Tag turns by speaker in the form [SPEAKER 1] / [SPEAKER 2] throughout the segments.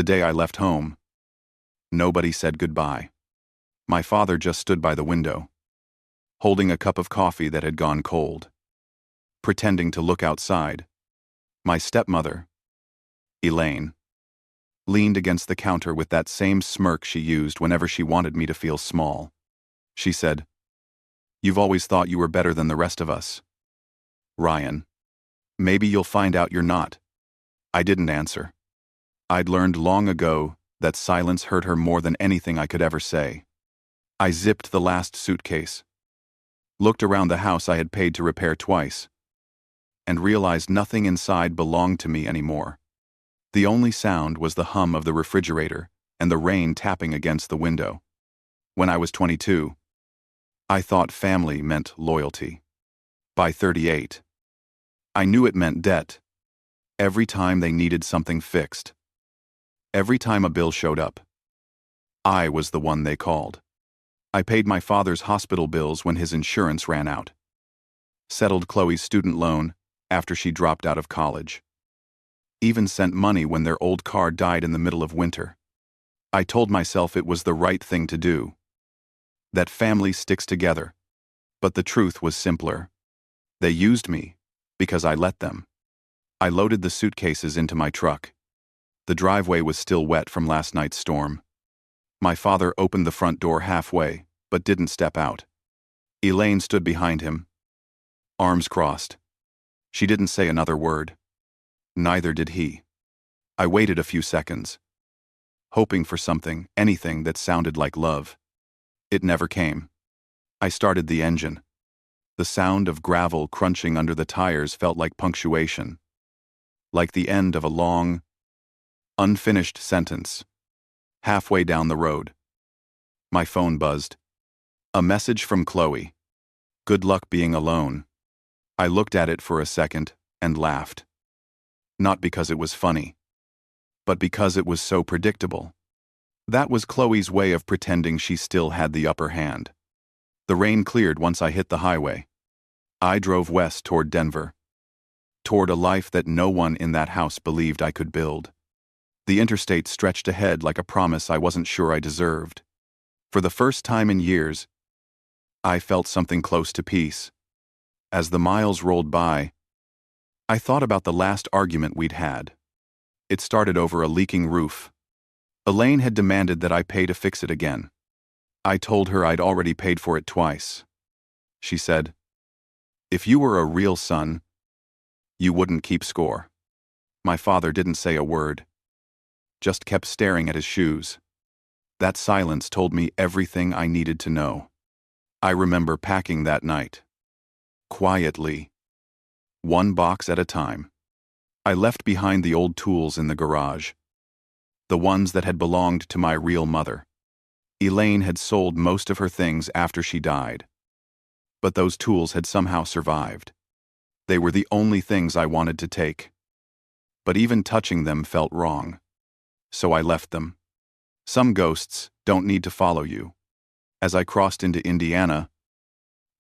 [SPEAKER 1] The day I left home, nobody said goodbye. My father just stood by the window, holding a cup of coffee that had gone cold, pretending to look outside. My stepmother, Elaine, leaned against the counter with that same smirk she used whenever she wanted me to feel small. She said, "You've always thought you were better than the rest of us. Ryan, maybe you'll find out you're not." I didn't answer. I'd learned long ago that silence hurt her more than anything I could ever say. I zipped the last suitcase, looked around the house I had paid to repair twice, and realized nothing inside belonged to me anymore. The only sound was the hum of the refrigerator and the rain tapping against the window. When I was 22, I thought family meant loyalty. By 38, I knew it meant debt. Every time they needed something fixed, every time a bill showed up, I was the one they called. I paid my father's hospital bills when his insurance ran out, settled Chloe's student loan after she dropped out of college, even sent money when their old car died in the middle of winter. I told myself it was the right thing to do, that family sticks together, but the truth was simpler. They used me because I let them. I loaded the suitcases into my truck. The driveway was still wet from last night's storm. My father opened the front door halfway, but didn't step out. Elaine stood behind him, arms crossed. She didn't say another word. Neither did he. I waited a few seconds, hoping for something, anything that sounded like love. It never came. I started the engine. The sound of gravel crunching under the tires felt like punctuation, like the end of a long, unfinished sentence. Halfway down the road, my phone buzzed. A message from Chloe. "Good luck being alone." I looked at it for a second and laughed. Not because it was funny, but because it was so predictable. That was Chloe's way of pretending she still had the upper hand. The rain cleared once I hit the highway. I drove west toward Denver, toward a life that no one in that house believed I could build. The interstate stretched ahead like a promise I wasn't sure I deserved. For the first time in years, I felt something close to peace. As the miles rolled by, I thought about the last argument we'd had. It started over a leaking roof. Elaine had demanded that I pay to fix it again. I told her I'd already paid for it twice. She said, "If you were a real son, you wouldn't keep score." My father didn't say a word, just kept staring at his shoes. That silence told me everything I needed to know. I remember packing that night, quietly, one box at a time. I left behind the old tools in the garage, the ones that had belonged to my real mother. Elaine had sold most of her things after she died, but those tools had somehow survived. They were the only things I wanted to take, but even touching them felt wrong. So I left them. Some ghosts don't need to follow you. As I crossed into Indiana,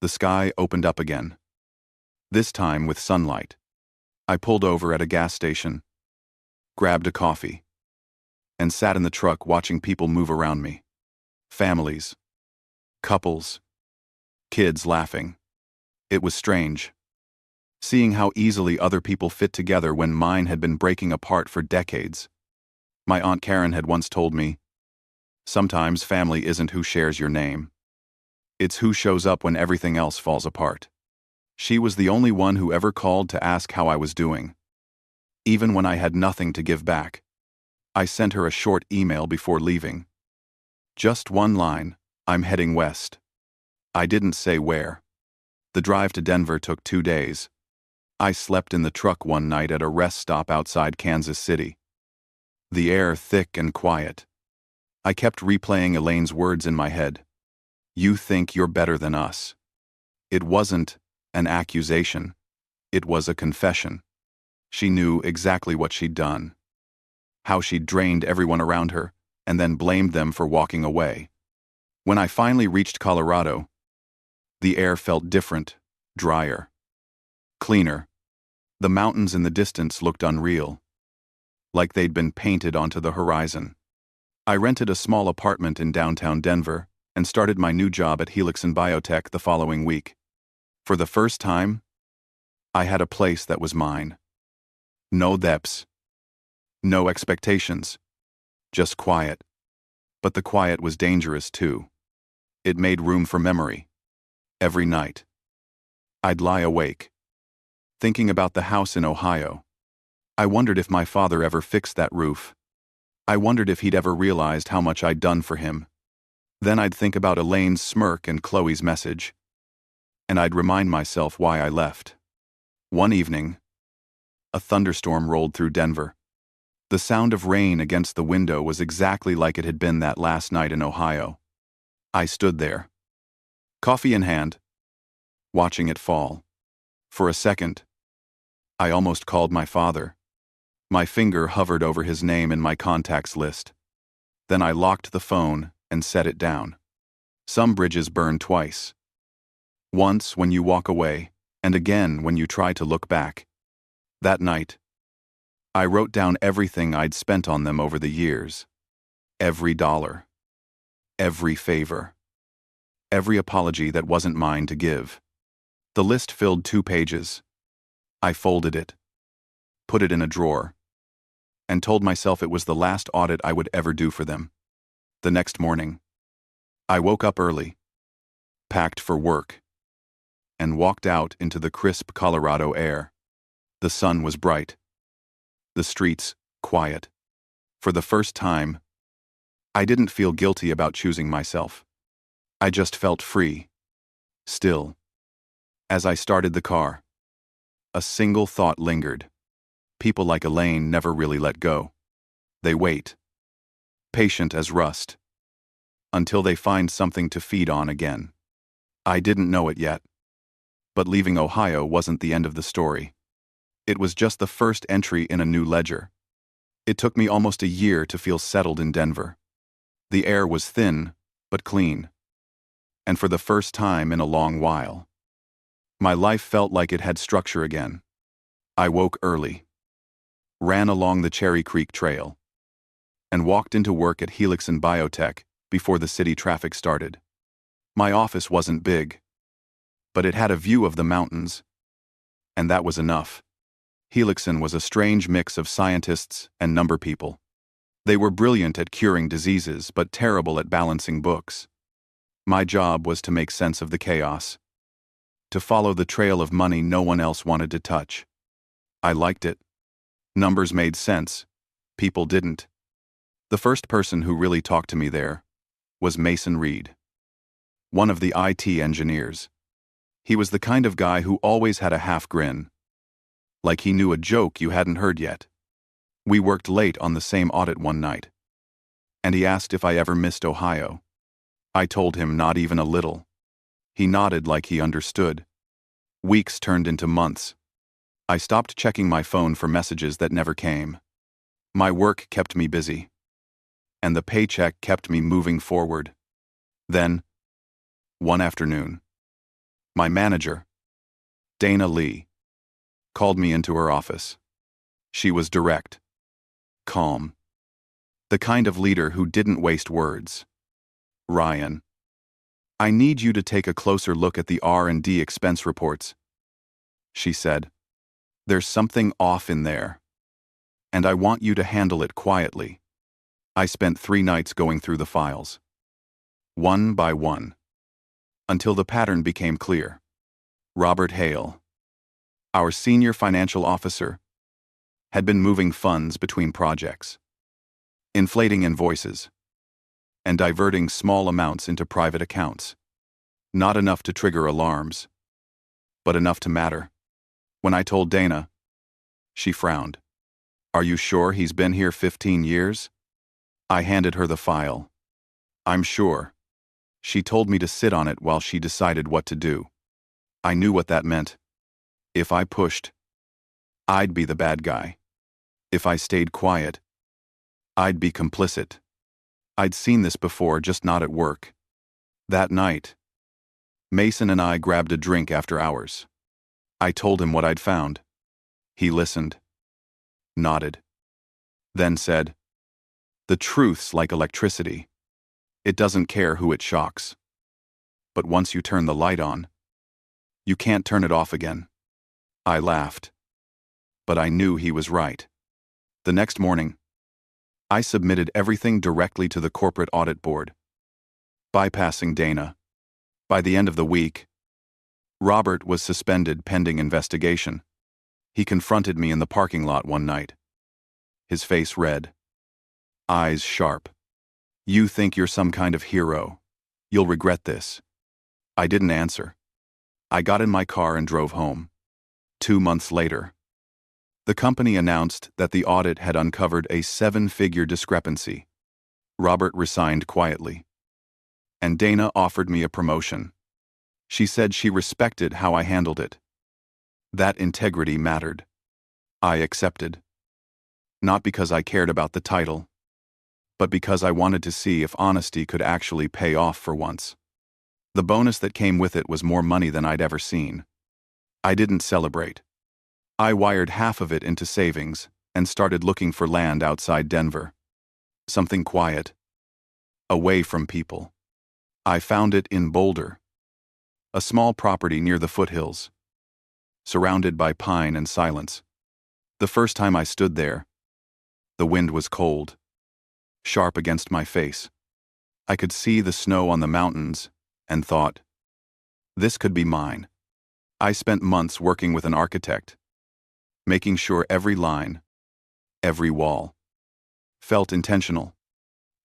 [SPEAKER 1] the sky opened up again, this time with sunlight. I pulled over at a gas station, grabbed a coffee, and sat in the truck watching people move around me. Families, couples, kids laughing. It was strange, seeing how easily other people fit together when mine had been breaking apart for decades. My Aunt Karen had once told me, "Sometimes family isn't who shares your name. It's who shows up when everything else falls apart." She was the only one who ever called to ask how I was doing. Even when I had nothing to give back, I sent her a short email before leaving. Just one line, "I'm heading west." I didn't say where. The drive to Denver took 2 days. I slept in the truck one night at a rest stop outside Kansas City. The air thick and quiet. I kept replaying Elaine's words in my head. "You think you're better than us." It wasn't an accusation. It was a confession. She knew exactly what she'd done, how she'd drained everyone around her, and then blamed them for walking away. When I finally reached Colorado, the air felt different, drier, cleaner. The mountains in the distance looked unreal. like they'd been painted onto the horizon. I rented a small apartment in downtown Denver and started my new job at Helix in Biotech the following week. For the first time, I had a place that was mine. No debts, no expectations, just quiet. But the quiet was dangerous too. It made room for memory. Every night, I'd lie awake, thinking about the house in Ohio. I wondered if my father ever fixed that roof. I wondered if he'd ever realized how much I'd done for him. Then I'd think about Elaine's smirk and Chloe's message. And I'd remind myself why I left. One evening, a thunderstorm rolled through Denver. The sound of rain against the window was exactly like it had been that last night in Ohio. I stood there, coffee in hand, watching it fall. For a second, I almost called my father. My finger hovered over his name in my contacts list. Then I locked the phone and set it down. Some bridges burn twice. Once when you walk away, and again when you try to look back. That night, I wrote down everything I'd spent on them over the years. Every dollar. Every favor. Every apology that wasn't mine to give. The list filled 2 pages. I folded it, put it in a drawer, and told myself it was the last audit I would ever do for them. The next morning, I woke up early, packed for work, and walked out into the crisp Colorado air. The sun was bright. The streets quiet. For the first time, I didn't feel guilty about choosing myself. I just felt free. Still, as I started the car, a single thought lingered. People like Elaine never really let go. They wait, patient as rust, until they find something to feed on again. I didn't know it yet, but leaving Ohio wasn't the end of the story. It was just the first entry in a new ledger. It took me almost a year to feel settled in Denver. The air was thin, but clean. And for the first time in a long while, my life felt like it had structure again. I woke early, ran along the Cherry Creek Trail, and walked into work at Helix in Biotech before the city traffic started. My office wasn't big, but it had a view of the mountains, and that was enough. Helixin was a strange mix of scientists and number people. They were brilliant at curing diseases but terrible at balancing books. My job was to make sense of the chaos, to follow the trail of money no one else wanted to touch. I liked it. Numbers made sense. People didn't. The first person who really talked to me there was Mason Reed, one of the IT engineers. He was the kind of guy who always had a half grin, like he knew a joke you hadn't heard yet. We worked late on the same audit one night, and he asked if I ever missed Ohio. I told him not even a little. He nodded like he understood. Weeks turned into months. I stopped checking my phone for messages that never came. My work kept me busy, and the paycheck kept me moving forward. Then, one afternoon, my manager, Dana Lee, called me into her office. She was direct, calm, the kind of leader who didn't waste words. "Ryan, I need you to take a closer look at the R&D expense reports," she said. "There's something off in there, and I want you to handle it quietly." I spent 3 nights going through the files, one by one, until the pattern became clear. Robert Hale, our senior financial officer, had been moving funds between projects, inflating invoices, and diverting small amounts into private accounts. Not enough to trigger alarms, but enough to matter. When I told Dana, she frowned. "Are you sure he's been here 15 years? I handed her the file. "I'm sure." She told me to sit on it while she decided what to do. I knew what that meant. If I pushed, I'd be the bad guy. If I stayed quiet, I'd be complicit. I'd seen this before, just not at work. That night, Mason and I grabbed a drink after hours. I told him what I'd found. He listened, nodded, then said, "The truth's like electricity. It doesn't care who it shocks. But once you turn the light on, you can't turn it off again." I laughed. But I knew he was right. The next morning, I submitted everything directly to the corporate audit board, bypassing Dana. By the end of the week, Robert was suspended pending investigation. He confronted me in the parking lot one night. His face red, eyes sharp. "You think you're some kind of hero. You'll regret this." I didn't answer. I got in my car and drove home. 2 months later, the company announced that the audit had uncovered a 7-figure discrepancy. Robert resigned quietly, and Dana offered me a promotion. She said she respected how I handled it. That integrity mattered. I accepted. Not because I cared about the title, but because I wanted to see if honesty could actually pay off for once. The bonus that came with it was more money than I'd ever seen. I didn't celebrate. I wired half of it into savings and started looking for land outside Denver. Something quiet, away from people. I found it in Boulder, a small property near the foothills, surrounded by pine and silence. The first time I stood there, the wind was cold, sharp against my face. I could see the snow on the mountains and thought, this could be mine. I spent months working with an architect, making sure every line, every wall, felt intentional.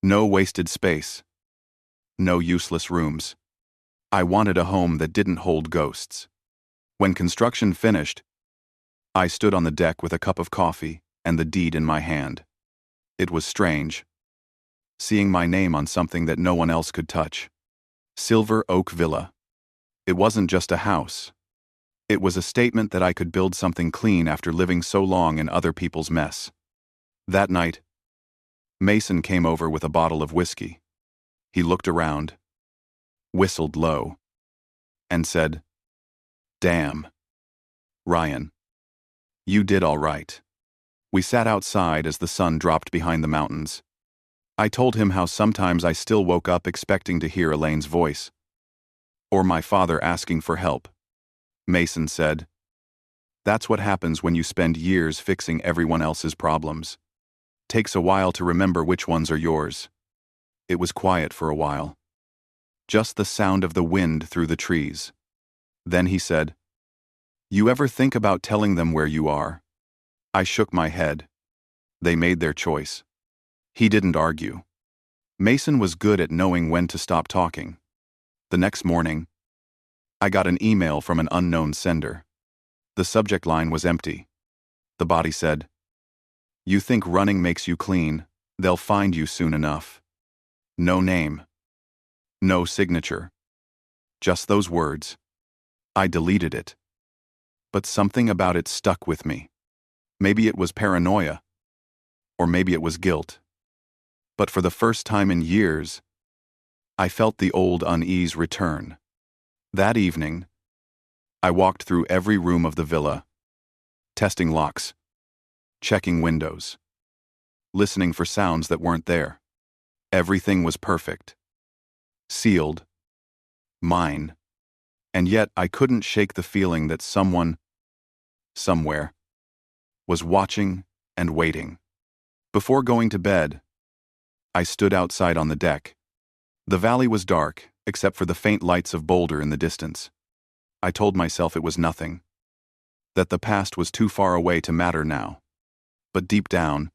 [SPEAKER 1] No wasted space, no useless rooms. I wanted a home that didn't hold ghosts. When construction finished, I stood on the deck with a cup of coffee and the deed in my hand. It was strange, seeing my name on something that no one else could touch. Silver Oak Villa. It wasn't just a house. It was a statement that I could build something clean after living so long in other people's mess. That night, Mason came over with a bottle of whiskey. He looked around, whistled low, and said, "Damn, Ryan, you did all right." We sat outside as the sun dropped behind the mountains. I told him how sometimes I still woke up expecting to hear Elaine's voice, or my father asking for help. Mason said, "That's what happens when you spend years fixing everyone else's problems. Takes a while to remember which ones are yours." It was quiet for a while, just the sound of the wind through the trees. Then he said, "You ever think about telling them where you are?" I shook my head. They made their choice. He didn't argue. Mason was good at knowing when to stop talking. The next morning, I got an email from an unknown sender. The subject line was empty. The body said, "You think running makes you clean? They'll find you soon enough." No name. No signature. Just those words. I deleted it. But something about it stuck with me. Maybe it was paranoia. Or maybe it was guilt. But for the first time in years, I felt the old unease return. That evening, I walked through every room of the villa, testing locks, checking windows, listening for sounds that weren't there. Everything was perfect. Sealed. Mine. And yet I couldn't shake the feeling that someone, somewhere, was watching and waiting. Before going to bed, I stood outside on the deck. The valley was dark, except for the faint lights of Boulder in the distance. I told myself it was nothing, that the past was too far away to matter now. But deep down,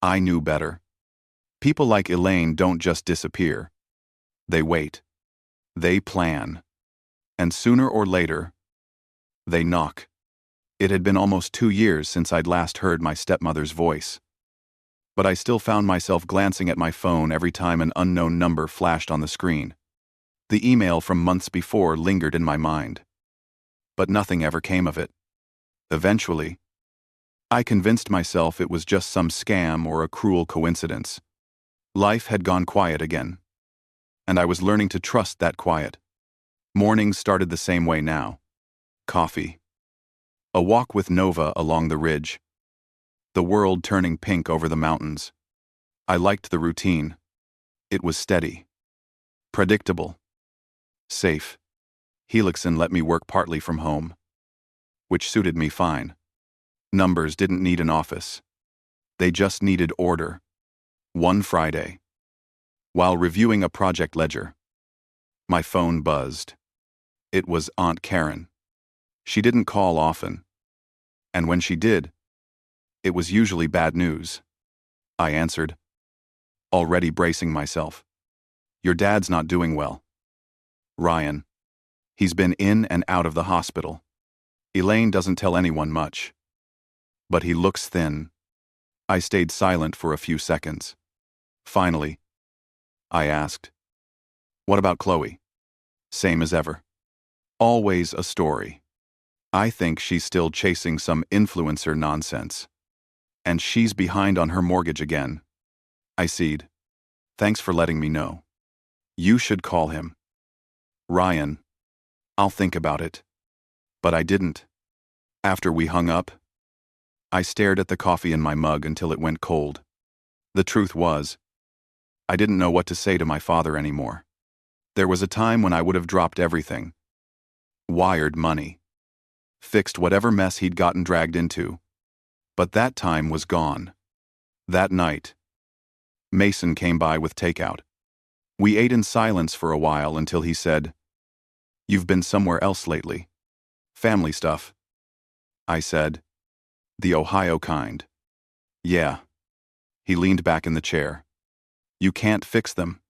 [SPEAKER 1] I knew better. People like Elaine don't just disappear. They wait. They plan. And sooner or later, they knock. It had been almost 2 years since I'd last heard my stepmother's voice. But I still found myself glancing at my phone every time an unknown number flashed on the screen. The email from months before lingered in my mind. But nothing ever came of it. Eventually, I convinced myself it was just some scam or a cruel coincidence. Life had gone quiet again, and I was learning to trust that quiet. Mornings started the same way now. Coffee. A walk with Nova along the ridge. the world turning pink over the mountains. I liked the routine. It was steady, predictable, safe. Helixon let me work partly from home, which suited me fine. Numbers didn't need an office. They just needed order. One Friday, while reviewing a project ledger, my phone buzzed. It was Aunt Karen. She didn't call often, and when she did, it was usually bad news. I answered, already bracing myself. Your dad's not doing well. Ryan. He's been in and out of the hospital. Elaine doesn't tell anyone much. But he looks thin. I stayed silent for a few seconds. Finally, I asked, what about Chloe? Same as ever. Always a story. I think she's still chasing some influencer nonsense. And she's behind on her mortgage again. I said, thanks for letting me know. You should call him. Ryan. I'll think about it. But I didn't. After we hung up, I stared at the coffee in my mug until it went cold. The truth was, I didn't know what to say to my father anymore. There was a time when I would have dropped everything. Wired money. Fixed whatever mess he'd gotten dragged into. But that time was gone. That night, Mason came by with takeout. We ate in silence for a while until he said, you've been somewhere else lately. Family stuff. I said, the Ohio kind. Yeah. He leaned back in the chair. You can't fix them.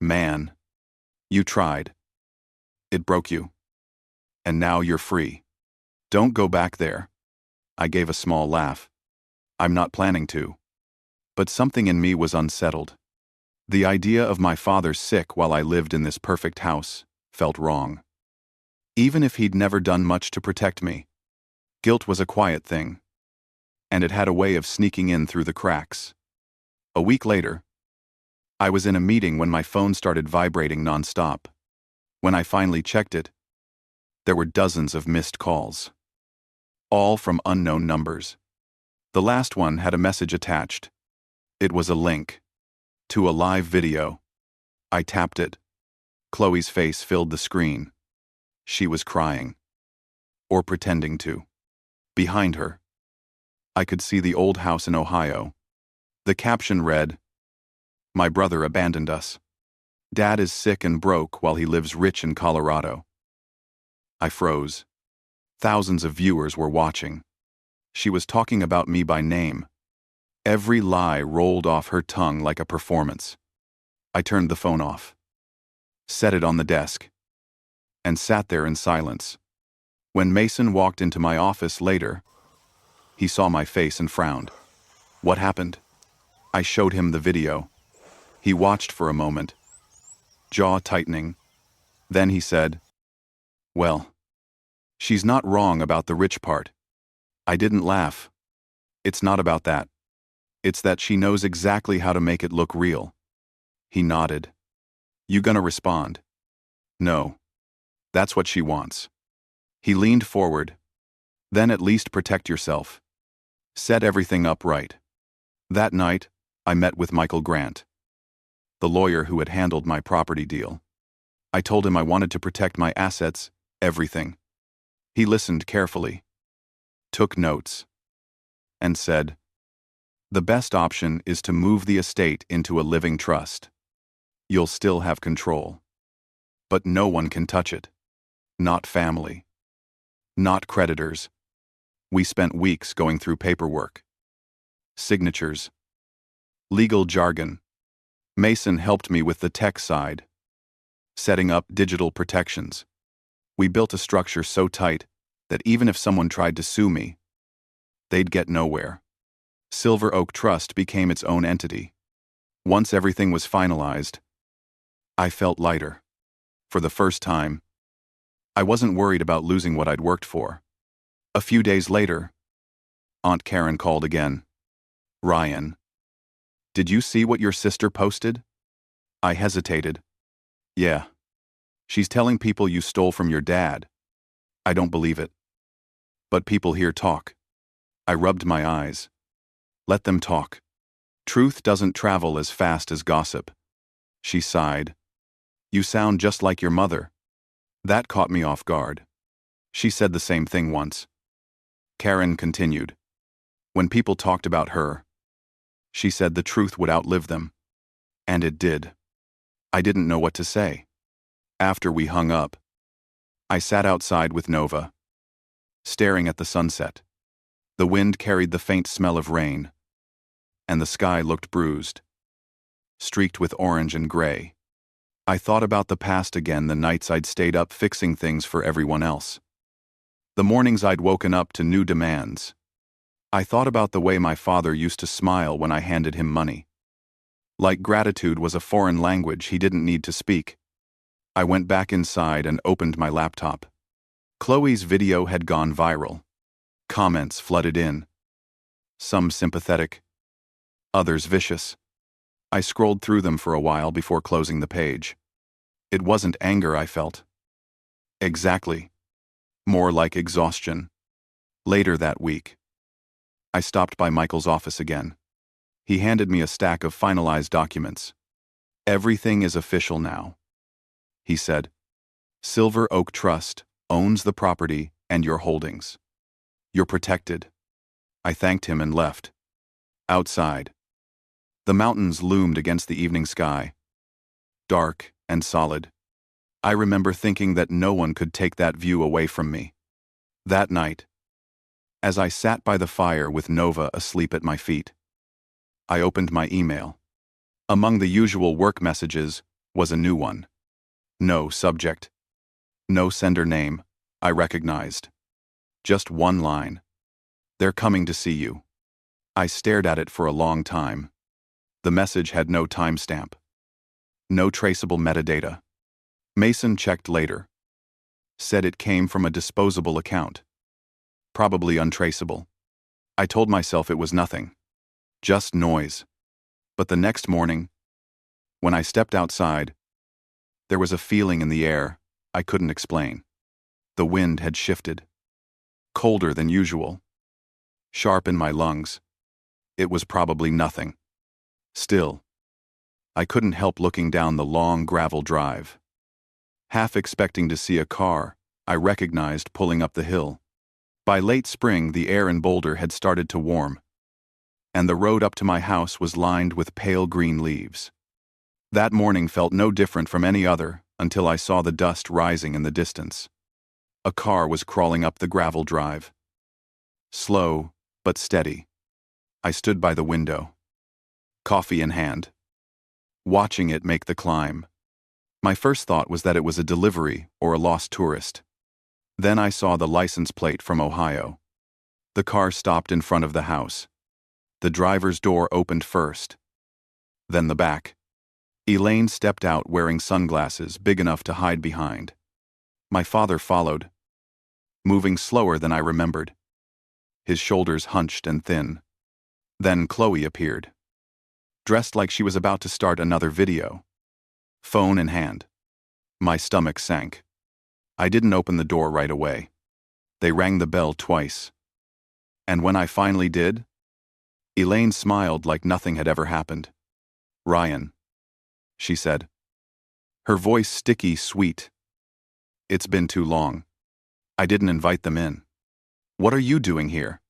[SPEAKER 1] Man. You tried. It broke you. And now you're free. Don't go back there. I gave a small laugh. I'm not planning to. But something in me was unsettled. The idea of my father sick while I lived in this perfect house felt wrong. Even if he'd never done much to protect me, guilt was a quiet thing. And it had a way of sneaking in through the cracks. A week later, I was in a meeting when my phone started vibrating nonstop. When I finally checked it, there were dozens of missed calls. All from unknown numbers. The last one had a message attached. It was a link to a live video. I tapped it. Chloe's face filled the screen. She was crying. Or pretending to. Behind her, I could see the old house in Ohio. The caption read, my brother abandoned us. Dad is sick and broke while he lives rich in Colorado. I froze. Thousands of viewers were watching. She was talking about me by name. Every lie rolled off her tongue like a performance. I turned the phone off, set it on the desk, and sat there in silence. When Mason walked into my office later, he saw my face and frowned. What happened? I showed him the video. He watched for a moment, jaw tightening. Then he said, well, she's not wrong about the rich part. I didn't laugh. It's not about that. It's that she knows exactly how to make it look real. He nodded. You gonna respond? No. That's what she wants. He leaned forward. Then at least protect yourself. Set everything up right. That night, I met with Michael Grant, the lawyer who had handled my property deal. I told him I wanted to protect my assets, everything. He listened carefully, took notes, and said, the best option is to move the estate into a living trust. You'll still have control. But no one can touch it. Not family. Not creditors. We spent weeks going through paperwork. Signatures. Legal jargon. Mason helped me with the tech side. Setting up digital protections. We built a structure so tight that even if someone tried to sue me, they'd get nowhere. Silver Oak Trust became its own entity. Once everything was finalized, I felt lighter. For the first time, I wasn't worried about losing what I'd worked for. A few days later, Aunt Karen called again. Ryan, did you see what your sister posted? I hesitated. Yeah. She's telling people you stole from your dad. I don't believe it. But people here talk. I rubbed my eyes. Let them talk. Truth doesn't travel as fast as gossip. She sighed. You sound just like your mother. That caught me off guard. She said the same thing once. Karen continued. When people talked about her, she said the truth would outlive them. And it did. I didn't know what to say. After we hung up, I sat outside with Nova, staring at the sunset. The wind carried the faint smell of rain, and the sky looked bruised, streaked with orange and gray. I thought about the past again, the nights I'd stayed up fixing things for everyone else. The mornings I'd woken up to new demands. I thought about the way my father used to smile when I handed him money. Like gratitude was a foreign language he didn't need to speak. I went back inside and opened my laptop. Chloe's video had gone viral. Comments flooded in. Some sympathetic, others vicious. I scrolled through them for a while before closing the page. It wasn't anger I felt. Exactly. More like exhaustion. Later that week, I stopped by Michael's office again. He handed me a stack of finalized documents. Everything is official now, he said. Silver Oak Trust owns the property and your holdings. You're protected. I thanked him and left. Outside, the mountains loomed against the evening sky, dark and solid. I remember thinking that no one could take that view away from me. That night, as I sat by the fire with Nova asleep at my feet, I opened my email. Among the usual work messages was a new one. No subject. No sender name, I recognized. Just one line. They're coming to see you. I stared at it for a long time. The message had no timestamp. No traceable metadata. Mason checked later. Said it came from a disposable account. Probably untraceable. I told myself it was nothing. Just noise. But the next morning, when I stepped outside, there was a feeling in the air I couldn't explain. The wind had shifted. Colder than usual. Sharp in my lungs. It was probably nothing. Still, I couldn't help looking down the long gravel drive. Half expecting to see a car I recognized pulling up the hill. By late spring, the air in Boulder had started to warm, and the road up to my house was lined with pale green leaves. That morning felt no different from any other until I saw the dust rising in the distance. A car was crawling up the gravel drive. Slow, but steady. I stood by the window, coffee in hand, watching it make the climb. My first thought was that it was a delivery or a lost tourist. Then I saw the license plate from Ohio. The car stopped in front of the house. The driver's door opened first. Then the back. Elaine stepped out wearing sunglasses big enough to hide behind. My father followed, moving slower than I remembered. His shoulders hunched and thin. Then Chloe appeared, dressed like she was about to start another video. Phone in hand. My stomach sank. I didn't open the door right away. They rang the bell twice. And when I finally did, Elaine smiled like nothing had ever happened. Ryan, she said. Her voice sticky, sweet. It's been too long. I didn't invite them in. What are you doing here?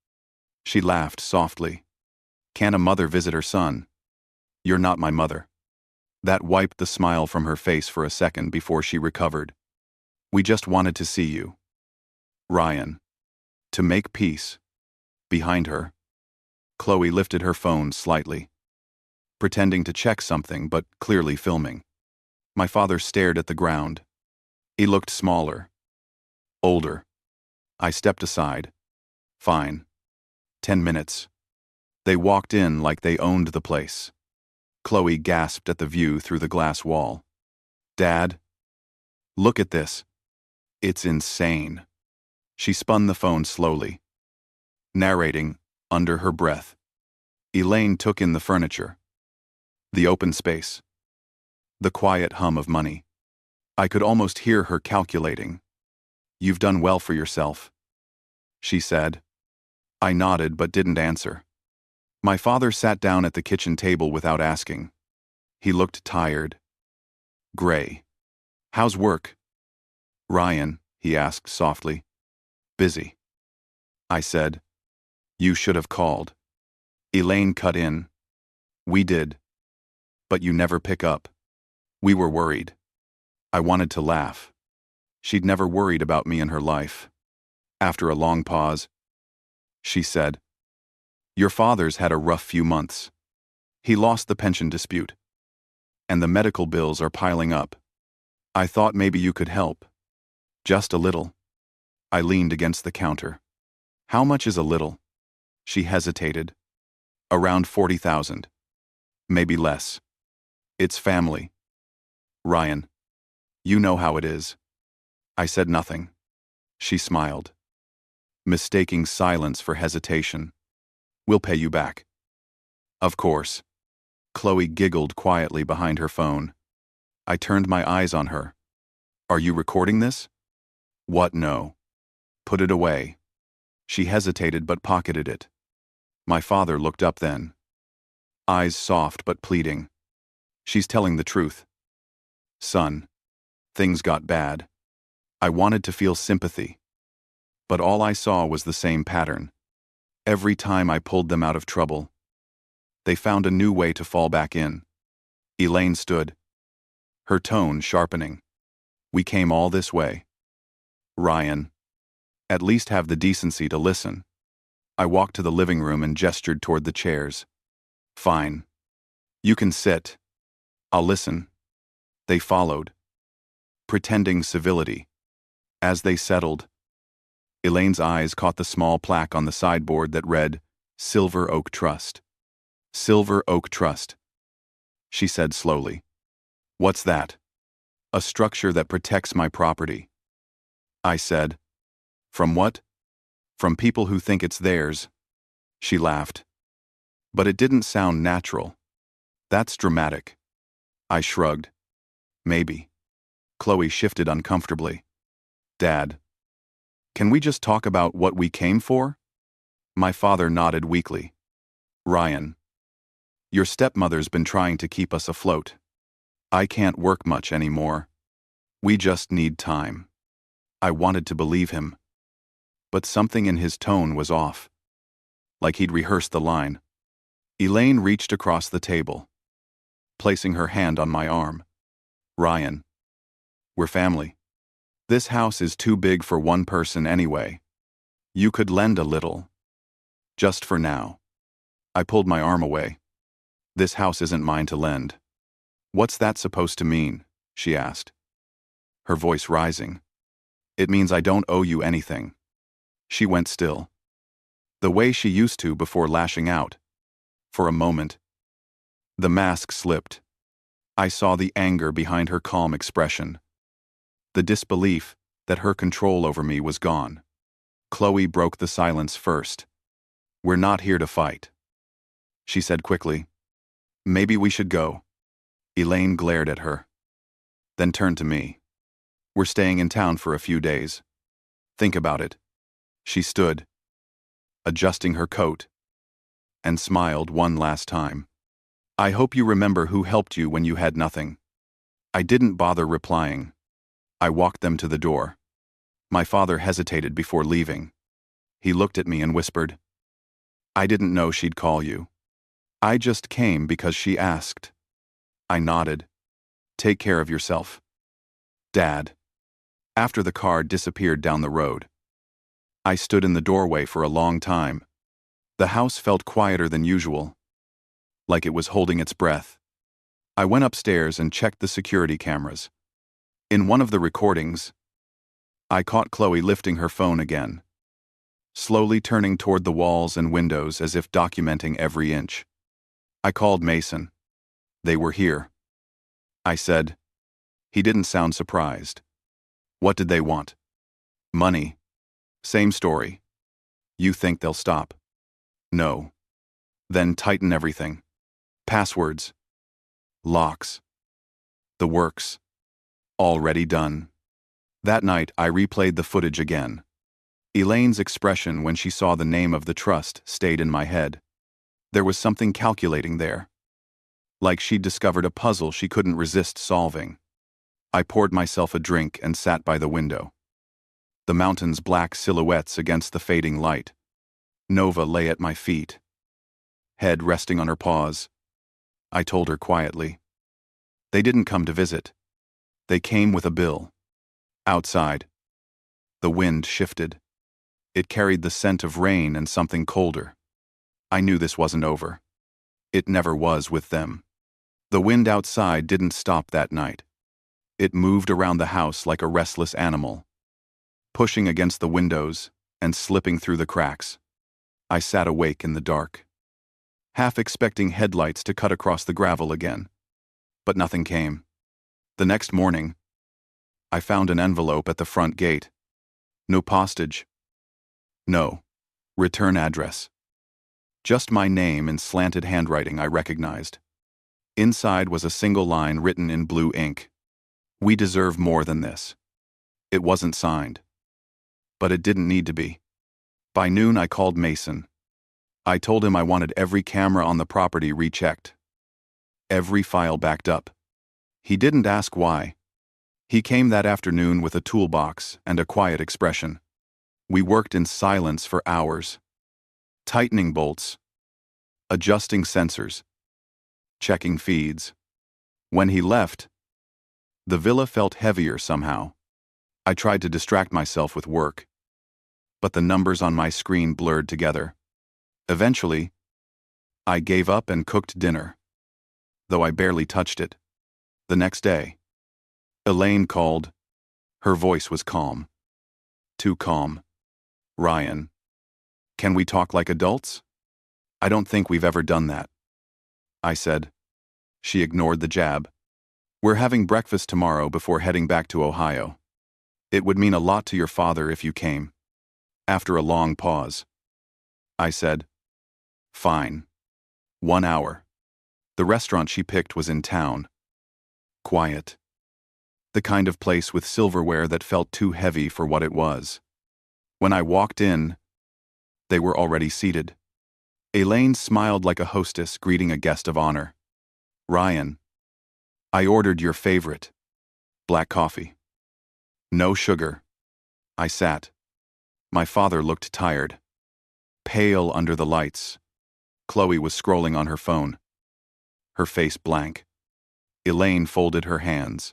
[SPEAKER 1] She laughed softly. Can a mother visit her son? You're not my mother. That wiped the smile from her face for a second before she recovered. We just wanted to see you. Ryan. To make peace. Behind her, Chloe lifted her phone slightly, pretending to check something but clearly filming. My father stared at the ground. He looked smaller, older. I stepped aside. Fine. 10 minutes. They walked in like they owned the place. Chloe gasped at the view through the glass wall. Dad? Look at this. It's insane. She spun the phone slowly, narrating under her breath. Elaine took in the furniture, the open space, the quiet hum of money. I could almost hear her calculating. You've done well for yourself, she said. I nodded but didn't answer. My father sat down at the kitchen table without asking. He looked tired. Gray. How's work? Ryan, he asked softly. Busy. I said. You should have called. Elaine cut in. We did. But you never pick up. We were worried. I wanted to laugh. She'd never worried about me in her life. After a long pause, she said, Your father's had a rough few months. He lost the pension dispute. And the medical bills are piling up. I thought maybe you could help. Just a little. I leaned against the counter. How much is a little? She hesitated. Around 40,000. Maybe less. It's family. Ryan. You know how it is. I said nothing. She smiled, mistaking silence for hesitation. We'll pay you back. Of course. Chloe giggled quietly behind her phone. I turned my eyes on her. Are you recording this? What, no. Put it away. She hesitated but pocketed it. My father looked up then. Eyes soft but pleading. She's telling the truth. Son. Things got bad. I wanted to feel sympathy. But all I saw was the same pattern. Every time I pulled them out of trouble, they found a new way to fall back in. Elaine stood, her tone sharpening. We came all this way. Ryan. At least have the decency to listen. I walked to the living room and gestured toward the chairs. Fine. You can sit. I'll listen. They followed, pretending civility. As they settled, Elaine's eyes caught the small plaque on the sideboard that read, Silver Oak Trust. Silver Oak Trust. She said slowly. What's that? A structure that protects my property. I said. From what? From people who think it's theirs. She laughed. But it didn't sound natural. That's dramatic. I shrugged. Maybe. Chloe shifted uncomfortably. Dad. Can we just talk about what we came for? My father nodded weakly. Ryan. Your stepmother's been trying to keep us afloat. I can't work much anymore. We just need time. I wanted to believe him. But something in his tone was off. Like he'd rehearsed the line. Elaine reached across the table, placing her hand on my arm. Ryan. We're family. This house is too big for one person anyway. You could lend a little. Just for now. I pulled my arm away. This house isn't mine to lend. What's that supposed to mean? She asked. Her voice rising. It means I don't owe you anything. She went still. The way she used to before lashing out. For a moment. The mask slipped. I saw the anger behind her calm expression. The disbelief that her control over me was gone. Chloe broke the silence first. We're not here to fight. She said quickly. Maybe we should go. Elaine glared at her. Then turned to me. We're staying in town for a few days. Think about it. She stood, adjusting her coat, and smiled one last time. I hope you remember who helped you when you had nothing. I didn't bother replying. I walked them to the door. My father hesitated before leaving. He looked at me and whispered, I didn't know she'd call you. I just came because she asked. I nodded. Take care of yourself. Dad. After the car disappeared down the road, I stood in the doorway for a long time. The house felt quieter than usual, like it was holding its breath. I went upstairs and checked the security cameras. In one of the recordings, I caught Chloe lifting her phone again, slowly turning toward the walls and windows as if documenting every inch. I called Mason. They were here. I said. He didn't sound surprised. What did they want? Money. Same story. You think they'll stop? No. Then tighten everything. Passwords. Locks. The works. Already done. That night, I replayed the footage again. Elaine's expression when she saw the name of the trust stayed in my head. There was something calculating there, like she'd discovered a puzzle she couldn't resist solving. I poured myself a drink and sat by the window. The mountains' black silhouettes against the fading light. Nova lay at my feet, head resting on her paws. I told her quietly. They didn't come to visit. They came with a bill. Outside, the wind shifted. It carried the scent of rain and something colder. I knew this wasn't over. It never was with them. The wind outside didn't stop that night. It moved around the house like a restless animal, pushing against the windows and slipping through the cracks. I sat awake in the dark, half expecting headlights to cut across the gravel again. But nothing came. The next morning, I found an envelope at the front gate. No postage. No return address. Just my name in slanted handwriting I recognized. Inside was a single line written in blue ink. We deserve more than this. It wasn't signed. But it didn't need to be. By noon I called Mason. I told him I wanted every camera on the property rechecked. Every file backed up. He didn't ask why. He came that afternoon with a toolbox and a quiet expression. We worked in silence for hours, tightening bolts, adjusting sensors, checking feeds. When he left, the villa felt heavier somehow. I tried to distract myself with work, but the numbers on my screen blurred together. Eventually, I gave up and cooked dinner, though I barely touched it. The next day, Elaine called. Her voice was calm. Too calm. Ryan, can we talk like adults? I don't think we've ever done that, I said. She ignored the jab. We're having breakfast tomorrow before heading back to Ohio. It would mean a lot to your father if you came. After a long pause, I said, fine. 1 hour. The restaurant she picked was in town. Quiet. The kind of place with silverware that felt too heavy for what it was. When I walked in, they were already seated. Elaine smiled like a hostess greeting a guest of honor. Ryan, I ordered your favorite, black coffee. No sugar. I sat. My father looked tired, pale under the lights. Chloe was scrolling on her phone, her face blank. Elaine folded her hands.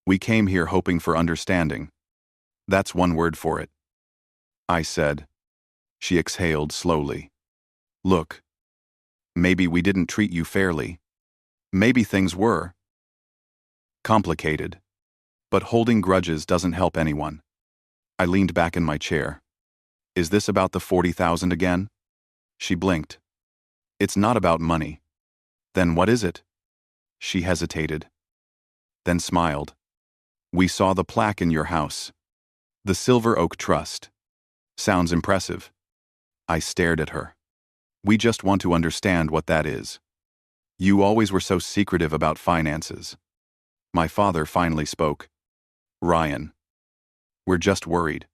[SPEAKER 1] We came here hoping for understanding. That's one word for it, I said. She exhaled slowly. Look, maybe we didn't treat you fairly. Maybe things were complicated. But holding grudges doesn't help anyone. I leaned back in my chair. Is this about the 40,000 again? She blinked. It's not about money. Then what is it? She hesitated, then smiled. We saw the plaque in your house. The Silver Oak Trust. Sounds impressive. I stared at her. We just want to understand what that is. You always were so secretive about finances. My father finally spoke. Ryan, we're just worried.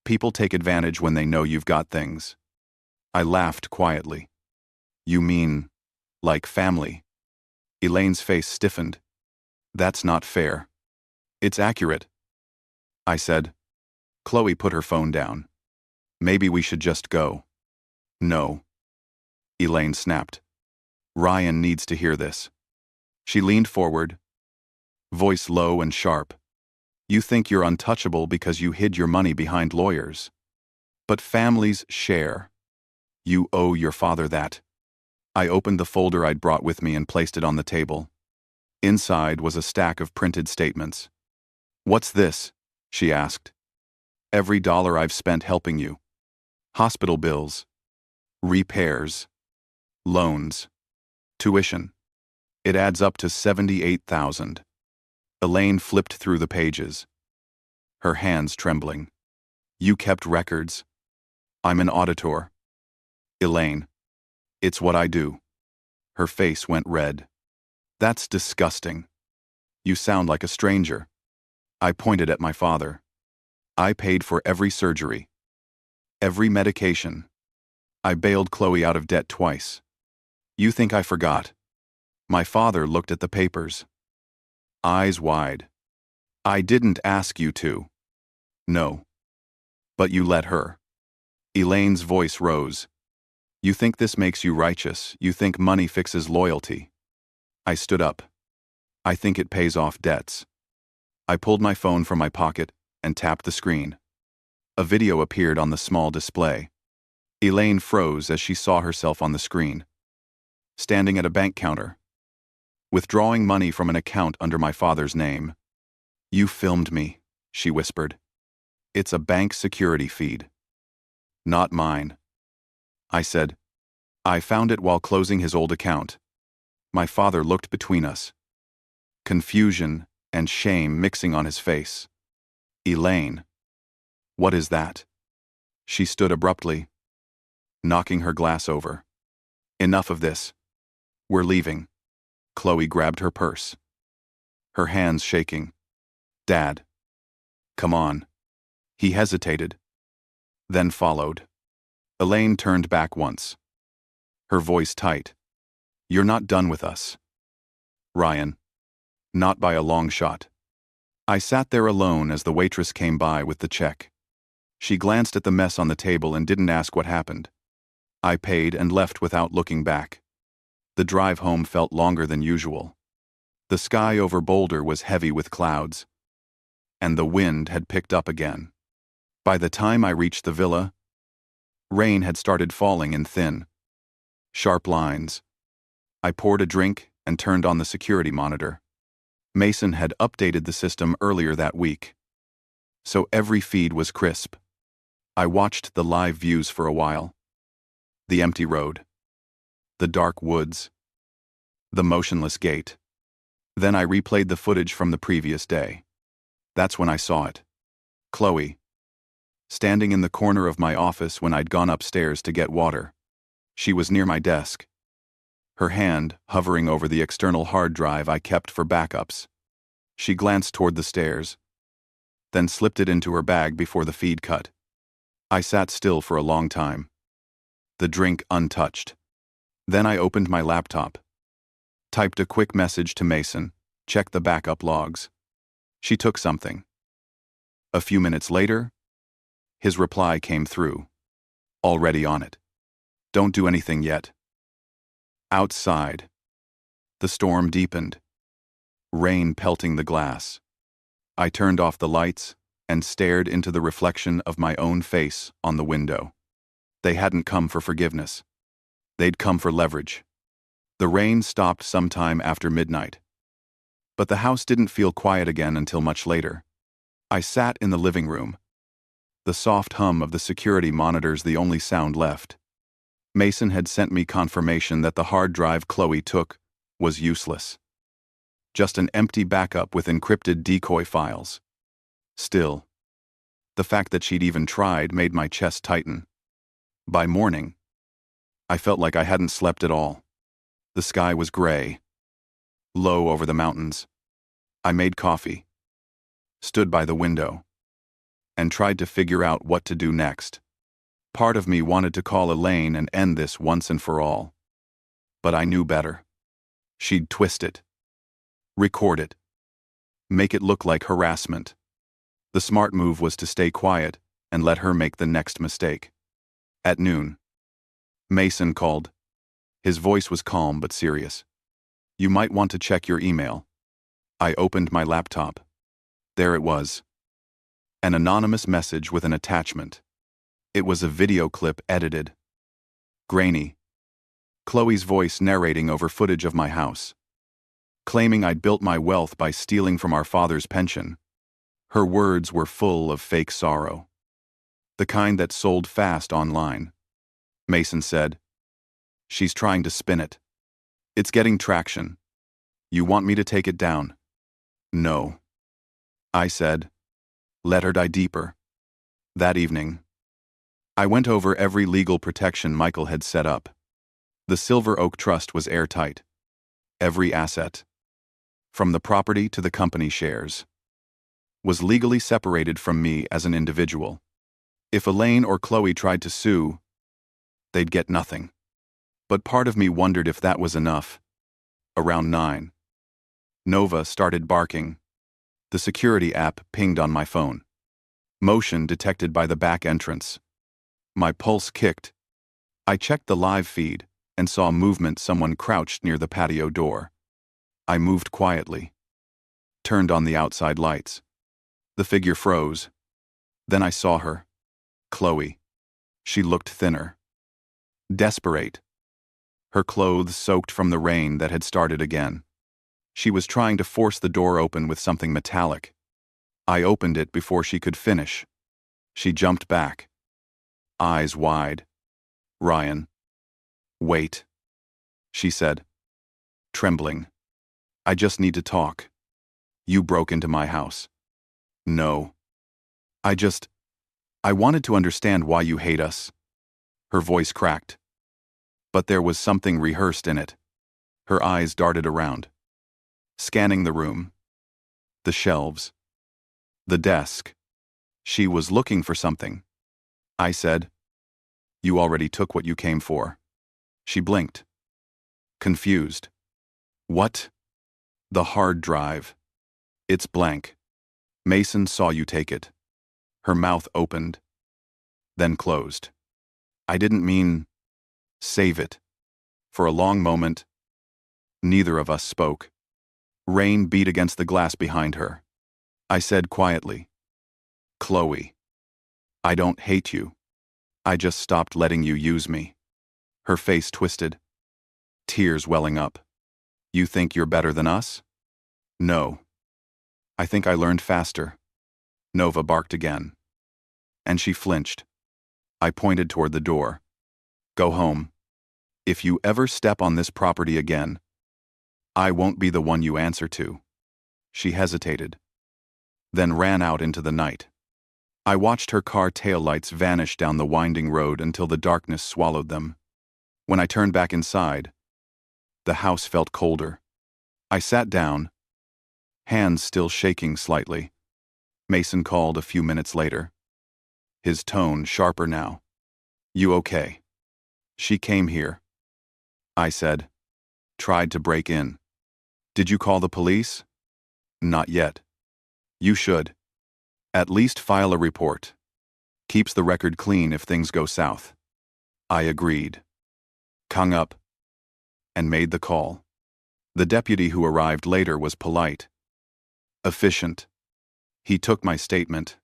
[SPEAKER 1] People take advantage when they know you've got things. I laughed quietly. You mean, like family? Elaine's face stiffened. That's not fair. It's accurate, I said. Chloe put her phone down. Maybe we should just go. No. Elaine snapped. Ryan needs to hear this. She leaned forward, voice low and sharp. You think you're untouchable because you hid your money behind lawyers. But families share. You owe your father that. I opened the folder I'd brought with me and placed it on the table. Inside was a stack of printed statements. What's this? She asked. Every dollar I've spent helping you. Hospital bills, repairs, loans, tuition. It adds up to 78,000. Elaine flipped through the pages, her hands trembling. You kept records. I'm an auditor. Elaine, it's what I do. Her face went red. That's disgusting. You sound like a stranger. I pointed at my father. I paid for every surgery, every medication. I bailed Chloe out of debt twice. You think I forgot? My father looked at the papers, eyes wide. I didn't ask you to. No. But you let her. Elaine's voice rose. You think this makes you righteous, you think money fixes loyalty. I stood up. I think it pays off debts. I pulled my phone from my pocket and tapped the screen. A video appeared on the small display. Elaine froze as she saw herself on the screen. Standing at a bank counter. Withdrawing money from an account under my father's name. You filmed me, she whispered. It's a bank security feed. Not mine. I said. I found it while closing his old account. My father looked between us. Confusion and shame mixing on his face. Elaine. What is that? She stood abruptly, knocking her glass over. Enough of this. We're leaving. Chloe grabbed her purse. Her hands shaking. Dad. Come on. He hesitated. Then followed. Elaine turned back once. Her voice tight. You're not done with us. Ryan. Not by a long shot. I sat there alone as the waitress came by with the check. She glanced at the mess on the table and didn't ask what happened. I paid and left without looking back. The drive home felt longer than usual. The sky over Boulder was heavy with clouds. And the wind had picked up again. By the time I reached the villa, rain had started falling in thin, sharp lines. I poured a drink and turned on the security monitor. Mason had updated the system earlier that week, so every feed was crisp. I watched the live views for a while. The empty road. The dark woods. The motionless gate. Then I replayed the footage from the previous day. That's when I saw it. Chloe. Standing in the corner of my office when I'd gone upstairs to get water. She was near my desk. Her hand hovering over the external hard drive I kept for backups. She glanced toward the stairs, then slipped it into her bag before the feed cut. I sat still for a long time. The drink untouched. Then I opened my laptop. Typed a quick message to Mason, checked the backup logs. She took something. A few minutes later, his reply came through. Already on it. Don't do anything yet. Outside. The storm deepened. Rain pelting the glass. I turned off the lights and stared into the reflection of my own face on the window. They hadn't come for forgiveness. They'd come for leverage. The rain stopped sometime after midnight. But the house didn't feel quiet again until much later. I sat in the living room. The soft hum of the security monitors the only sound left. Mason had sent me confirmation that the hard drive Chloe took was useless. Just an empty backup with encrypted decoy files. Still, the fact that she'd even tried made my chest tighten. By morning, I felt like I hadn't slept at all. The sky was gray, low over the mountains. I made coffee, stood by the window, and tried to figure out what to do next. Part of me wanted to call Elaine and end this once and for all. But I knew better. She'd twist it. Record it. Make it look like harassment. The smart move was to stay quiet and let her make the next mistake. At noon, Mason called. His voice was calm but serious. You might want to check your email. I opened my laptop. There it was. An anonymous message with an attachment. It was a video clip edited. Grainy. Chloe's voice narrating over footage of my house. Claiming I'd built my wealth by stealing from our father's pension. Her words were full of fake sorrow. The kind that sold fast online. Mason said, "She's trying to spin it. It's getting traction. You want me to take it down?" No. I said, "Let her die deeper." That evening, I went over every legal protection Michael had set up. The Silver Oak Trust was airtight. Every asset, from the property to the company shares, was legally separated from me as an individual. If Elaine or Chloe tried to sue, they'd get nothing. But part of me wondered if that was enough. Around 9. Nova started barking. The security app pinged on my phone. Motion detected by the back entrance. My pulse kicked. I checked the live feed and saw movement. Someone crouched near the patio door. I moved quietly. Turned on the outside lights. The figure froze. Then I saw her. Chloe. She looked thinner. Desperate. Her clothes soaked from the rain that had started again. She was trying to force the door open with something metallic. I opened it before she could finish. She jumped back. Eyes wide. "Ryan." "Wait," she said, trembling. "I just need to talk. You broke into my house." "No. I wanted to understand why you hate us." Her voice cracked. But there was something rehearsed in it. Her eyes darted around, scanning the room. The shelves. The desk. She was looking for something. I said, "You already took what you came for." She blinked. Confused. "What?" "The hard drive. It's blank. Mason saw you take it." Her mouth opened, then closed. "I didn't mean..." "Save it." For a long moment, neither of us spoke. Rain beat against the glass behind her. I said quietly, "Chloe, I don't hate you. I just stopped letting you use me." Her face twisted, tears welling up. "You think you're better than us?" "No. I think I learned faster." Nova barked again, and she flinched. I pointed toward the door. "Go home. If you ever step on this property again, I won't be the one you answer to." She hesitated, then ran out into the night. I watched her car taillights vanish down the winding road until the darkness swallowed them. When I turned back inside, the house felt colder. I sat down, hands still shaking slightly. Mason called a few minutes later, his tone sharper now. "You okay?" "She came here," I said. "Tried to break in." "Did you call the police?" "Not yet." "You should. At least file a report. Keeps the record clean if things go south." I agreed. Hung up and made the call. The deputy who arrived later was polite, efficient. He took my statement,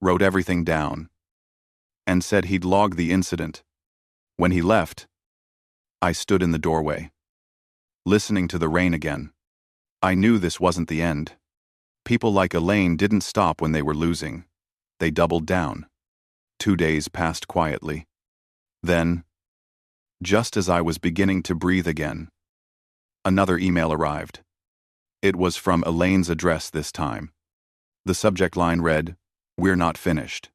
[SPEAKER 1] wrote everything down, and said he'd log the incident. When he left, I stood in the doorway, listening to the rain again. I knew this wasn't the end. People like Elaine didn't stop when they were losing. They doubled down. 2 days passed quietly. Then, just as I was beginning to breathe again, another email arrived. It was from Elaine's address this time. The subject line read, "We're not finished."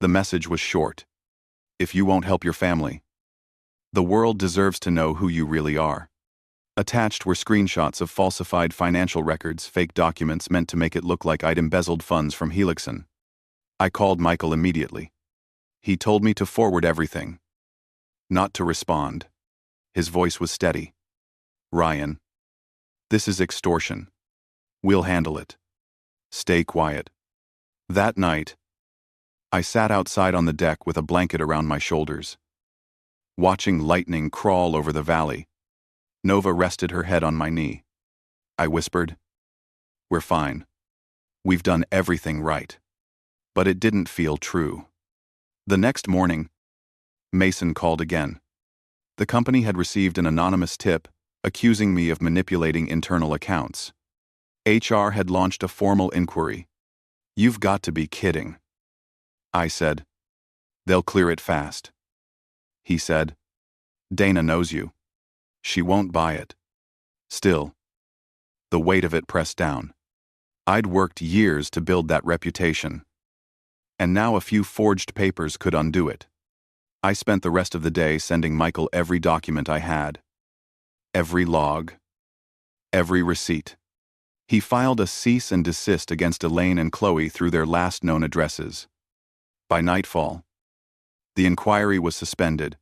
[SPEAKER 1] The message was short. "If you won't help your family, the world deserves to know who you really are." Attached were screenshots of falsified financial records, fake documents meant to make it look like I'd embezzled funds from Helixon. I called Michael immediately. He told me to forward everything, not to respond. His voice was steady. "Ryan, this is extortion. We'll handle it. Stay quiet." That night, I sat outside on the deck with a blanket around my shoulders, watching lightning crawl over the valley. Nova rested her head on my knee. I whispered, "We're fine. We've done everything right." But it didn't feel true. The next morning, Mason called again. The company had received an anonymous tip accusing me of manipulating internal accounts. HR had launched a formal inquiry. "You've got to be kidding." I said, "They'll clear it fast." He said, "Dana knows you. She won't buy it." Still, the weight of it pressed down. I'd worked years to build that reputation, and now a few forged papers could undo it. I spent the rest of the day sending Michael every document I had, every log, every receipt. He filed a cease and desist against Elaine and Chloe through their last known addresses. By nightfall, the inquiry was suspended.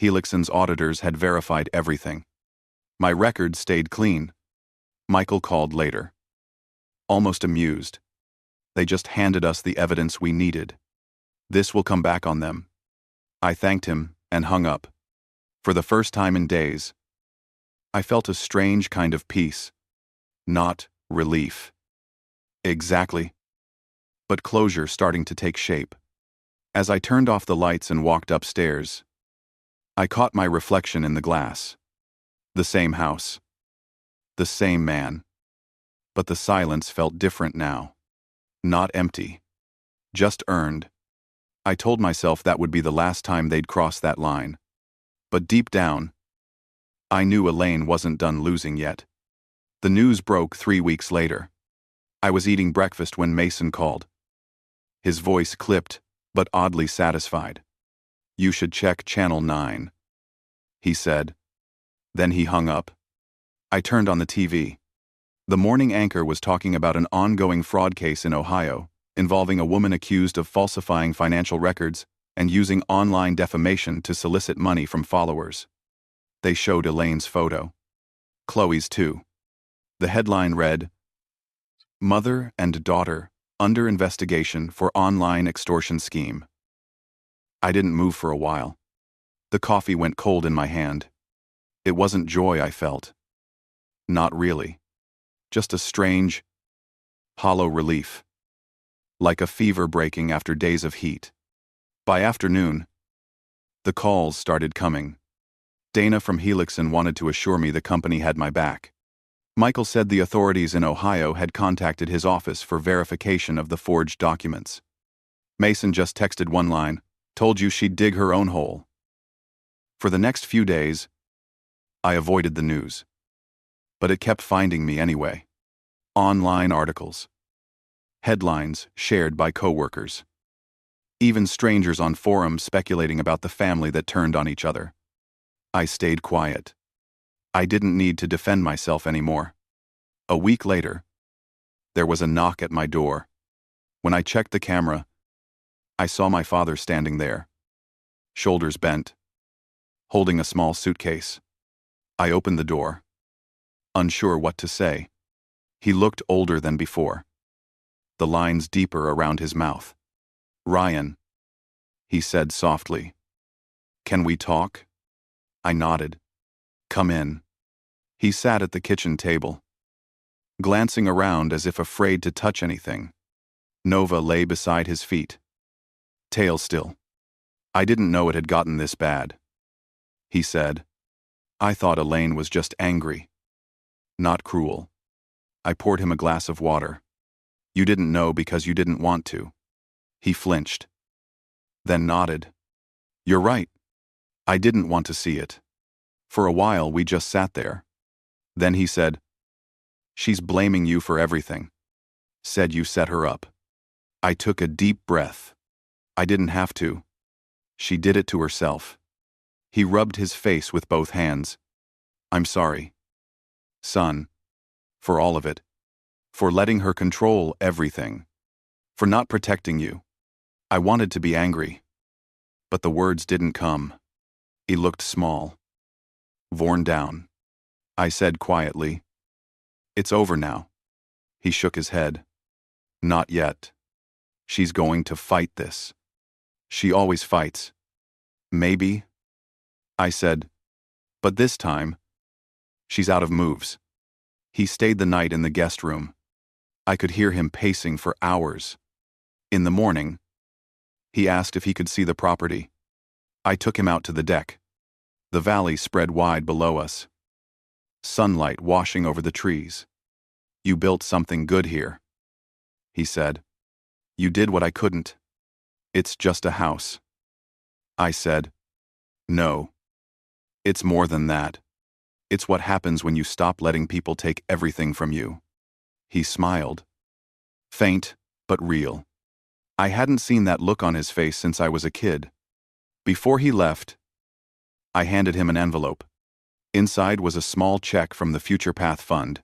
[SPEAKER 1] Helixson's auditors had verified everything. My records stayed clean. Michael called later. Almost amused. They just handed us the evidence we needed. This will come back on them. I thanked him and hung up. For the first time in days, I felt a strange kind of peace. Not relief. Exactly. But closure starting to take shape. As I turned off the lights and walked upstairs, I caught my reflection in the glass. The same house. The same man. But the silence felt different now. Not empty. Just earned. I told myself that would be the last time they'd cross that line. But deep down, I knew Elaine wasn't done losing yet. The news broke 3 weeks later. I was eating breakfast when Mason called. His voice clipped, but oddly satisfied. "You should check Channel 9," he said. Then he hung up. I turned on the TV. The morning anchor was talking about an ongoing fraud case in Ohio, involving a woman accused of falsifying financial records and using online defamation to solicit money from followers. They showed Elaine's photo. Chloe's too. The headline read, "Mother and Daughter Under Investigation for Online Extortion Scheme." I didn't move for a while. The coffee went cold in my hand. It wasn't joy I felt. Not really. Just a strange, hollow relief. Like a fever breaking after days of heat. By afternoon, the calls started coming. Dana from Helixson wanted to assure me the company had my back. Michael said the authorities in Ohio had contacted his office for verification of the forged documents. Mason just texted one line, "Told you she'd dig her own hole." For the next few days, I avoided the news. But it kept finding me anyway. Online articles. Headlines shared by coworkers. Even strangers on forums speculating about the family that turned on each other. I stayed quiet. I didn't need to defend myself anymore. A week later, there was a knock at my door. When I checked the camera, I saw my father standing there, shoulders bent, holding a small suitcase. I opened the door, unsure what to say. He looked older than before, the lines deeper around his mouth. "Ryan," he said softly. "Can we talk?" I nodded. "Come in." He sat at the kitchen table, glancing around as if afraid to touch anything. Nova lay beside his feet, tail still. "I didn't know it had gotten this bad," he said. "I thought Elaine was just angry. Not cruel." I poured him a glass of water. "You didn't know because you didn't want to." He flinched, then nodded. "You're right. I didn't want to see it." For a while we just sat there. Then he said, "She's blaming you for everything. Said you set her up." I took a deep breath. I didn't have to. She did it to herself. He rubbed his face with both hands. "I'm sorry, son, for all of it. For letting her control everything. For not protecting you." I wanted to be angry, but the words didn't come. He looked small, worn down. I said quietly, "It's over now." He shook his head. "Not yet. She's going to fight this. She always fights." "Maybe," I said, "but this time, she's out of moves." He stayed the night in the guest room. I could hear him pacing for hours. In the morning, he asked if he could see the property. I took him out to the deck. The valley spread wide below us. Sunlight washing over the trees. "You built something good here," he said. "You did what I couldn't. It's just a house." I said, "No. It's more than that. It's what happens when you stop letting people take everything from you." He smiled. Faint, but real. I hadn't seen that look on his face since I was a kid. Before he left, I handed him an envelope. Inside was a small check from the Future Path Fund,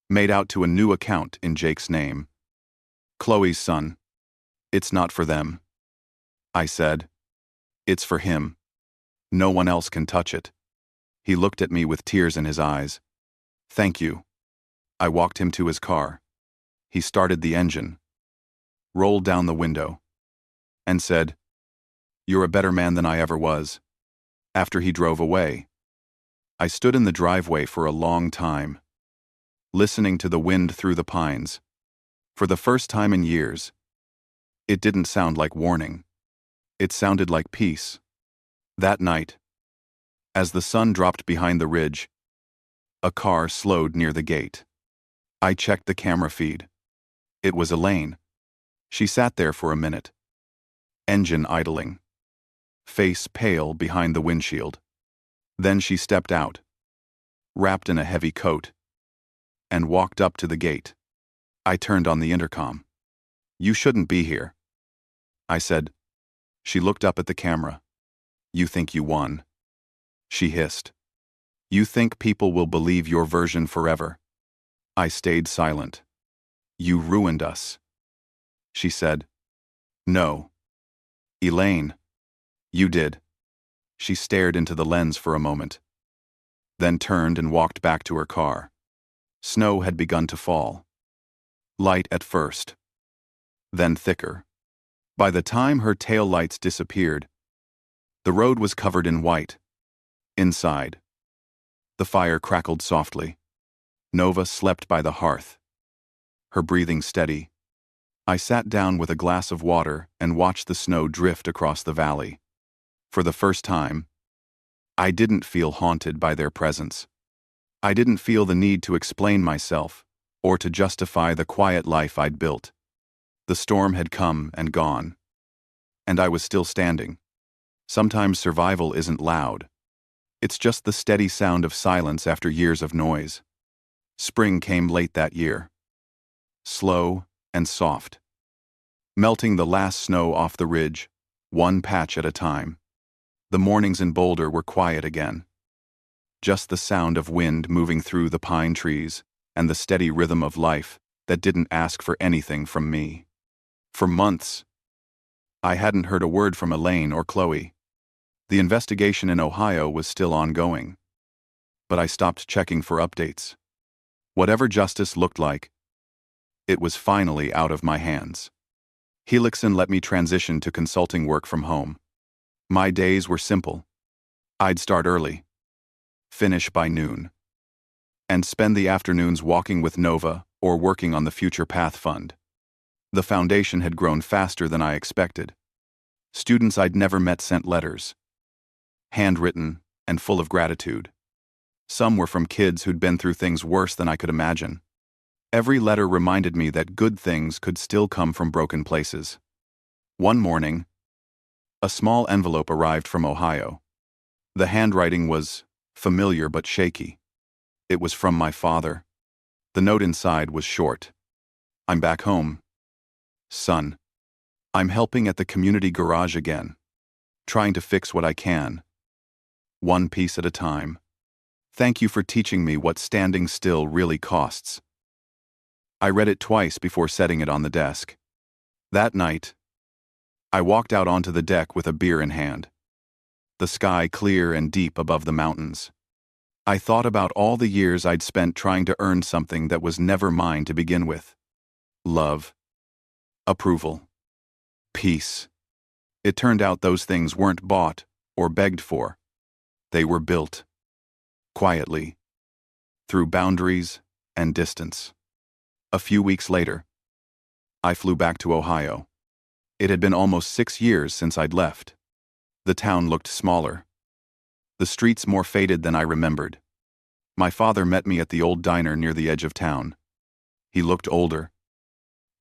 [SPEAKER 1] made out to a new account in Jake's name. "Chloe's son. It's not for them," I said. "It's for him." No one else can touch it. He looked at me with tears in his eyes. Thank you. I walked him to his car. He started the engine, rolled down the window, and said, "You're a better man than I ever was." After he drove away, I stood in the driveway for a long time, listening to the wind through the pines. For the first time in years, it didn't sound like warning. It sounded like peace. That night, as the sun dropped behind the ridge, a car slowed near the gate. I checked the camera feed. It was Elaine. She sat there for a minute, engine idling, face pale behind the windshield. Then she stepped out, wrapped in a heavy coat, and walked up to the gate. I turned on the intercom. "You shouldn't be here," I said. She looked up at the camera. "You think you won," she hissed. "You think people will believe your version forever." I stayed silent. "You ruined us," she said. "No. Elaine, you did." She stared into the lens for a moment, then turned and walked back to her car. Snow had begun to fall. Light at first, then thicker. By the time her tail lights disappeared, the road was covered in white. Inside, the fire crackled softly. Nova slept by the hearth, her breathing steady. I sat down with a glass of water and watched the snow drift across the valley. For the first time, I didn't feel haunted by their presence. I didn't feel the need to explain myself or to justify the quiet life I'd built. The storm had come and gone, and I was still standing. Sometimes survival isn't loud. It's just the steady sound of silence after years of noise. Spring came late that year, slow and soft, melting the last snow off the ridge, one patch at a time. The mornings in Boulder were quiet again. Just the sound of wind moving through the pine trees and the steady rhythm of life that didn't ask for anything from me. For months, I hadn't heard a word from Elaine or Chloe. The investigation in Ohio was still ongoing, but I stopped checking for updates. Whatever justice looked like, it was finally out of my hands. Helixson let me transition to consulting work from home. My days were simple. I'd start early, finish by noon, and spend the afternoons walking with Nova or working on the Future Path Fund. The foundation had grown faster than I expected. Students I'd never met sent letters, handwritten and full of gratitude. Some were from kids who'd been through things worse than I could imagine. Every letter reminded me that good things could still come from broken places. One morning, a small envelope arrived from Ohio. The handwriting was familiar but shaky. It was from my father. The note inside was short. "I'm back home. Son, I'm helping at the community garage again, trying to fix what I can, one piece at a time. Thank you for teaching me what standing still really costs." I read it twice before setting it on the desk. That night, I walked out onto the deck with a beer in hand. The sky clear and deep above the mountains. I thought about all the years I'd spent trying to earn something that was never mine to begin with. Love, approval, peace. It turned out those things weren't bought or begged for. They were built, quietly, through boundaries and distance. A few weeks later, I flew back to Ohio. It had been almost 6 years since I'd left. The town looked smaller, the streets more faded than I remembered. My father met me at the old diner near the edge of town. He looked older,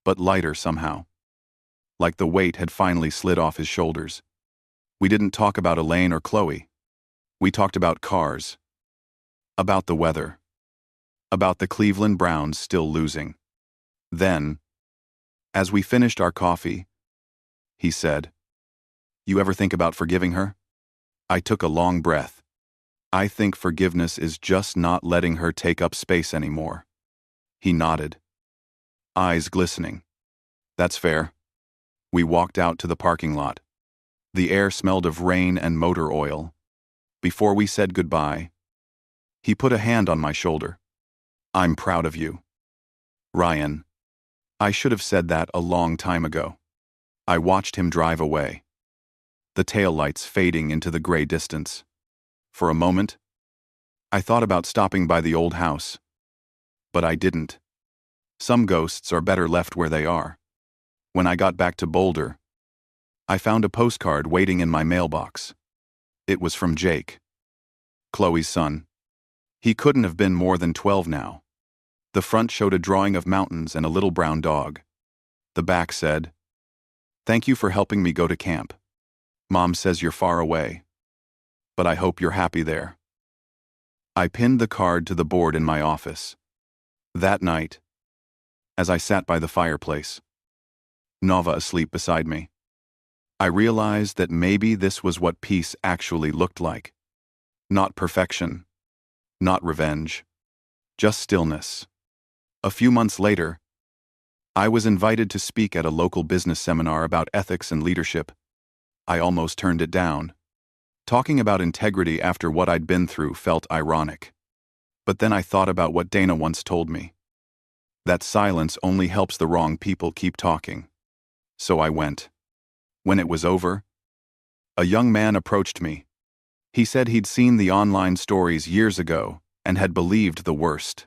[SPEAKER 1] but lighter somehow, like the weight had finally slid off his shoulders. We didn't talk about Elaine or Chloe. We talked about cars, about the weather, about the Cleveland Browns still losing. Then, as we finished our coffee, he said, "You ever think about forgiving her?" I took a long breath. "I think forgiveness is just not letting her take up space anymore." He nodded, eyes glistening. "That's fair." We walked out to the parking lot. The air smelled of rain and motor oil, Before we said goodbye, he put a hand on my shoulder. I'm proud of you. Ryan. I should have said that a long time ago. I watched him drive away, the taillights fading into the gray distance. For a moment, I thought about stopping by the old house, but I didn't. Some ghosts are better left where they are. When I got back to Boulder, I found a postcard waiting in my mailbox. It was from Jake, Chloe's son. He couldn't have been more than 12 now. The front showed a drawing of mountains and a little brown dog. The back said, "Thank you for helping me go to camp. Mom says you're far away, but I hope you're happy there." I pinned the card to the board in my office. That night, as I sat by the fireplace, Nova asleep beside me, I realized that maybe this was what peace actually looked like. Not perfection, not revenge, just stillness. A few months later, I was invited to speak at a local business seminar about ethics and leadership. I almost turned it down. Talking about integrity after what I'd been through felt ironic. But then I thought about what Dana once told me. That silence only helps the wrong people keep talking. So I went. When it was over, a young man approached me. He said he'd seen the online stories years ago and had believed the worst.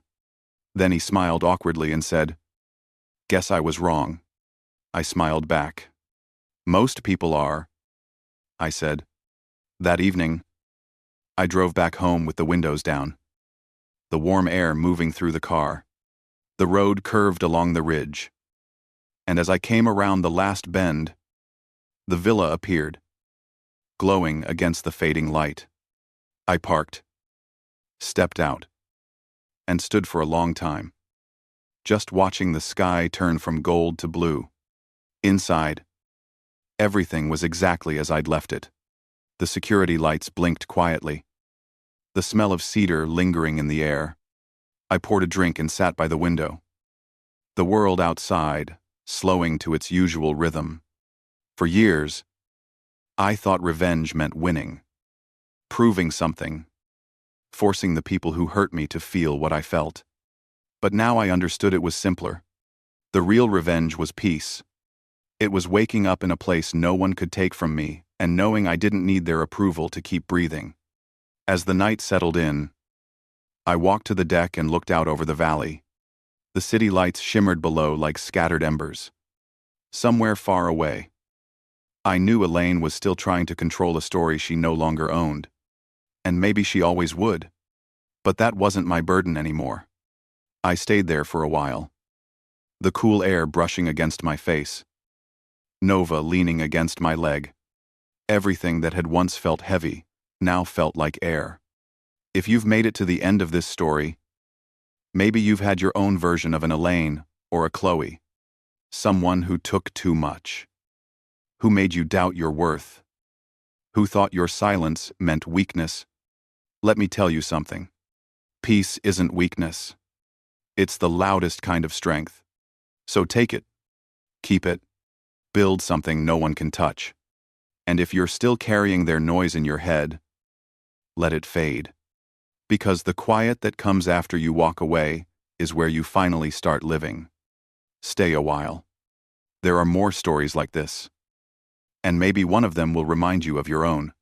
[SPEAKER 1] Then he smiled awkwardly and said, "Guess I was wrong." I smiled back. "Most people are," I said. That evening, I drove back home with the windows down, the warm air moving through the car. The road curved along the ridge, and as I came around the last bend, the villa appeared, glowing against the fading light. I parked, stepped out, and stood for a long time, just watching the sky turn from gold to blue. Inside, everything was exactly as I'd left it. The security lights blinked quietly, the smell of cedar lingering in the air. I poured a drink and sat by the window. The world outside, slowing to its usual rhythm. For years, I thought revenge meant winning, proving something, forcing the people who hurt me to feel what I felt. But now I understood it was simpler. The real revenge was peace. It was waking up in a place no one could take from me and knowing I didn't need their approval to keep breathing. As the night settled in, I walked to the deck and looked out over the valley. The city lights shimmered below like scattered embers. Somewhere far away, I knew Elaine was still trying to control a story she no longer owned. And maybe she always would. But that wasn't my burden anymore. I stayed there for a while, the cool air brushing against my face, Nova leaning against my leg. Everything that had once felt heavy now felt like air. If you've made it to the end of this story, maybe you've had your own version of an Elaine or a Chloe. Someone who took too much, who made you doubt your worth, who thought your silence meant weakness. Let me tell you something. Peace isn't weakness. It's the loudest kind of strength. So take it, keep it, build something no one can touch. And if you're still carrying their noise in your head, let it fade. Because the quiet that comes after you walk away is where you finally start living. Stay a while. There are more stories like this. And maybe one of them will remind you of your own.